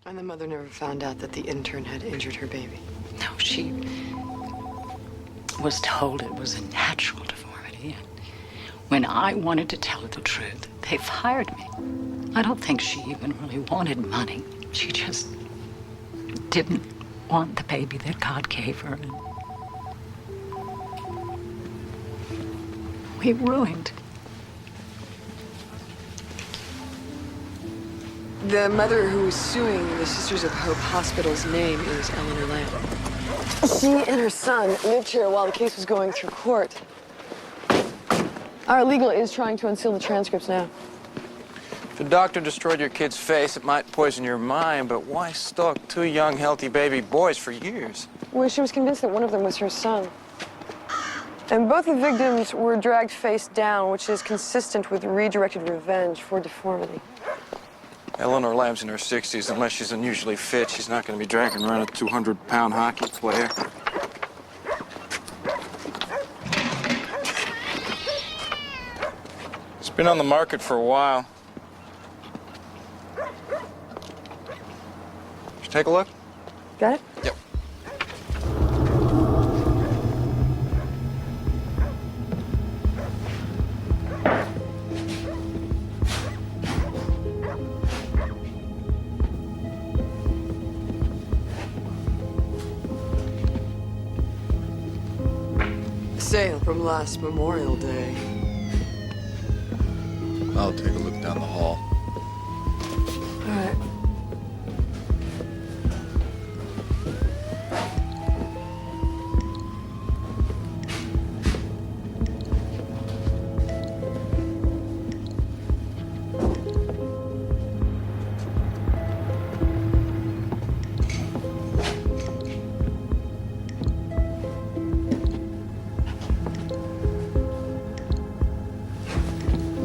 And the mother never found out that the intern had injured her baby? No, she was told it was a natural deformity. And when I wanted to tell her the truth, they fired me. I don't think she even really wanted money. She just didn't want the baby that God gave her. And we ruined. The mother who is suing the Sisters of Hope Hospital's name is Eleanor Lamb. She and her son lived here while the case was going through court. Our legal is trying to unseal the transcripts now. If the doctor destroyed your kid's face, it might poison your mind, but why stalk two young, healthy baby boys for years? Well, she was convinced that one of them was her son. And both the victims were dragged face down, which is consistent with redirected revenge for deformity. Eleanor Lamb's in her 60s. Unless she's unusually fit, she's not going to be dragging around a 200-pound hockey player. It's been on the market for a while. Should you take a look? Got it? Yep. Sale from last Memorial Day. I'll take a look down the hall. All right.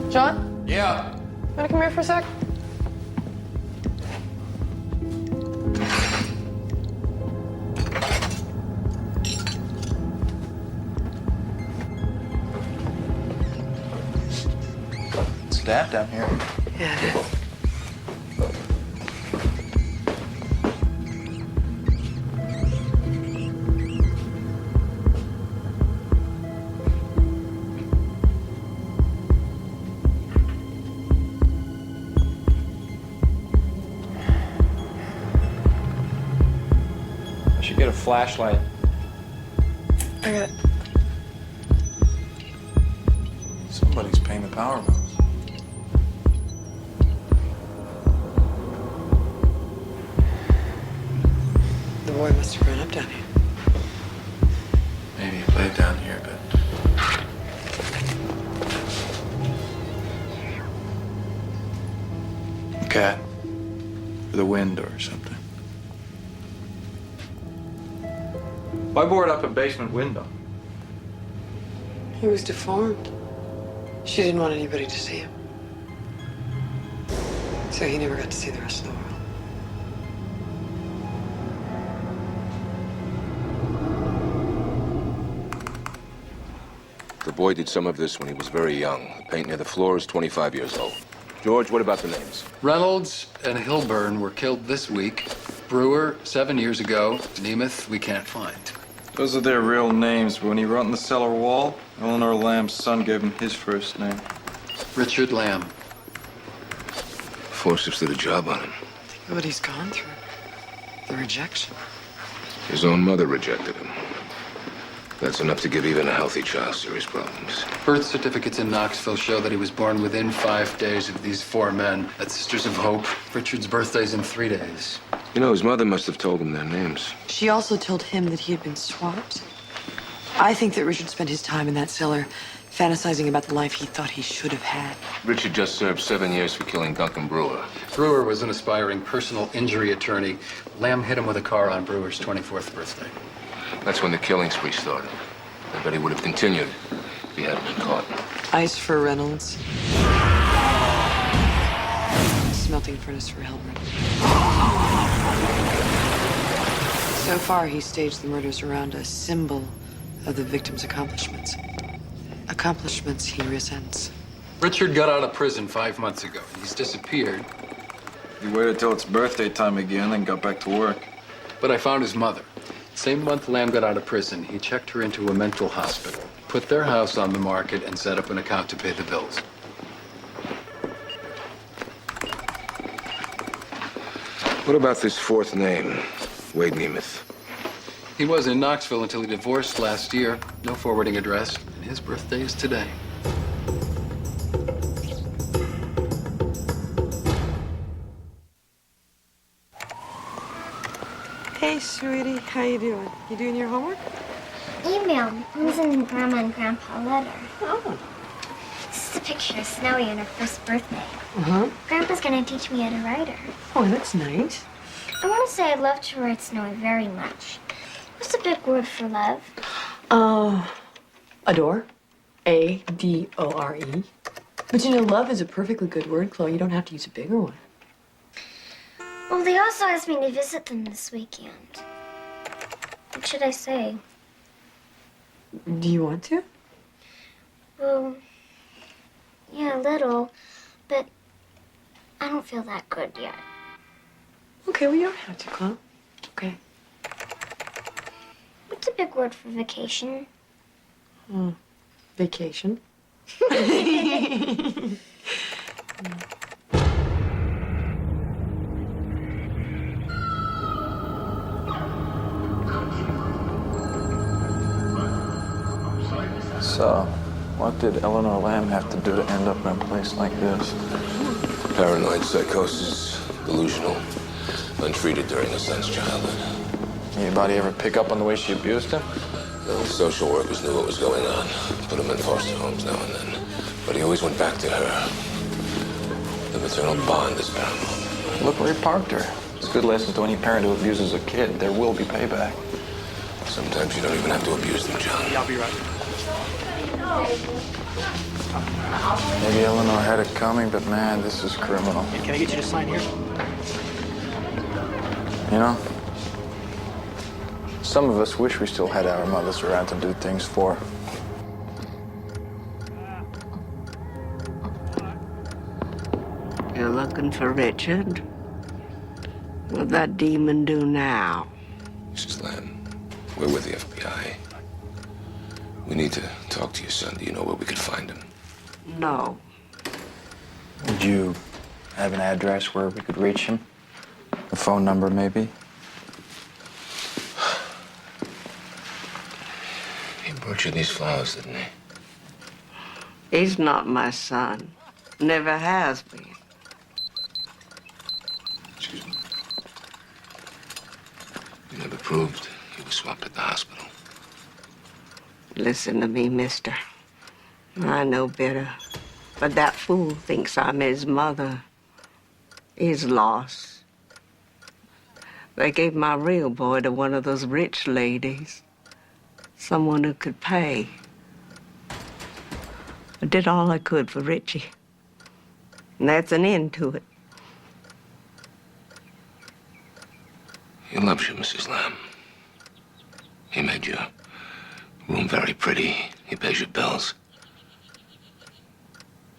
John? Yeah. Wanna come here for a sec? It's staff down here. Yeah, it is. I should get a flashlight. I got it. Somebody's paying the power bills. The boy must have grown up down here. Maybe he played down here, but... Cat. For the wind or something. Why board up a basement window? He was deformed. She didn't want anybody to see him. So he never got to see the rest of the world. The boy did some of this when he was very young. The paint near the floor is 25 years old. George, what about the names? Reynolds and Hilburn were killed this week. Brewer, 7 years ago. Nemeth, we can't find. Those are their real names, but when he wrote on the cellar wall, Eleanor Lamb's son gave him his first name. Richard Lamb. Forceps did a job on him. Think of what he's gone through. The rejection. His own mother rejected him. That's enough to give even a healthy child serious problems. Birth certificates in Knoxville show that he was born within 5 days of these four men at Sisters of Hope. Richard's birthday's in 3 days. You know, his mother must have told him their names. She also told him that he had been swapped. I think that Richard spent his time in that cellar fantasizing about the life he thought he should have had. Richard just served 7 years for killing Duncan Brewer. Brewer was an aspiring personal injury attorney. Lamb hit him with a car on Brewer's 24th birthday. That's when the killing spree started. I bet he would have continued if he hadn't been caught. Ice for Reynolds. Smelting furnace for Hilburn. So far, he staged the murders around a symbol of the victim's accomplishments. Accomplishments he resents. Richard got out of prison 5 months ago. He's disappeared. He waited till it's birthday time again, then got back to work. But I found his mother. Same month Lamb got out of prison, he checked her into a mental hospital, put their house on the market, and set up an account to pay the bills. What about this fourth name, Wade Nemeth? He was in Knoxville until he divorced last year. No forwarding address, and his birthday is today. Hey, sweetie, how you doing? You doing your homework? Email. I'm sending Grandma and Grandpa a letter. Oh. This is a picture of Snowy on her first birthday. Uh-huh. Grandpa's gonna teach me how to write her. Oh, that's nice. I want to say I'd love to write Snowy very much. What's a big word for love? Adore. A-D-O-R-E. But you know, love is a perfectly good word, Chloe. You don't have to use a bigger one. Well, they also asked me to visit them this weekend. What should I say? Do you want to? Well, yeah, a little, but I don't feel that good yet. Okay, well, you don't have to, Chloe. Okay. What's a big word for vacation? Vacation. So, what did Eleanor Lamb have to do to end up in a place like this? Paranoid psychosis, delusional, untreated during his son's childhood. Anybody ever pick up on the way she abused him? No, social workers knew what was going on. Put him in foster homes now and then. But he always went back to her. The maternal bond is paramount. Look where he parked her. It's a good lesson to any parent who abuses a kid. There will be payback. Sometimes you don't even have to abuse them, John. Yeah, I'll be right. Maybe Eleanor had it coming, but man, this is criminal. Can I get you to sign here? You know, some of us wish we still had our mothers around to do things for. You're looking for Richard? What'd that demon do now? Mrs. Lamb, we're with the FBI. We need to talk to your son. Do you know where we could find him? No. Would you have an address where we could reach him? A phone number, maybe? He brought you these flowers, didn't he? He's not my son. Never has been. Excuse me. You never proved he was swapped at the hospital. Listen to me, mister. I know better. But that fool thinks I'm his mother. He's lost. They gave my real boy to one of those rich ladies. Someone who could pay. I did all I could for Richie. And that's an end to it. He loves you, Mrs. Lamb. He made your room very pretty. He pays your bills.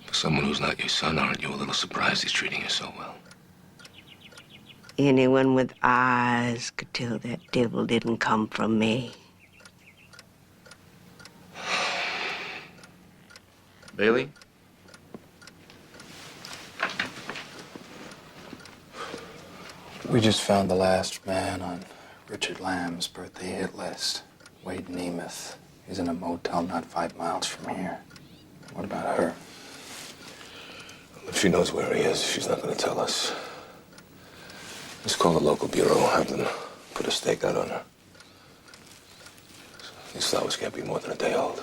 For someone who's not your son, aren't you a little surprised he's treating you so well? Anyone with eyes could tell that devil didn't come from me. Bailey? We just found the last man on Richard Lamb's birthday hit list. Wade Nemeth. He's in a motel not 5 miles from here. What about her? If she knows where he is, she's not going to tell us. Just call the local bureau, have them put a stake out on her. These flowers can't be more than a day old.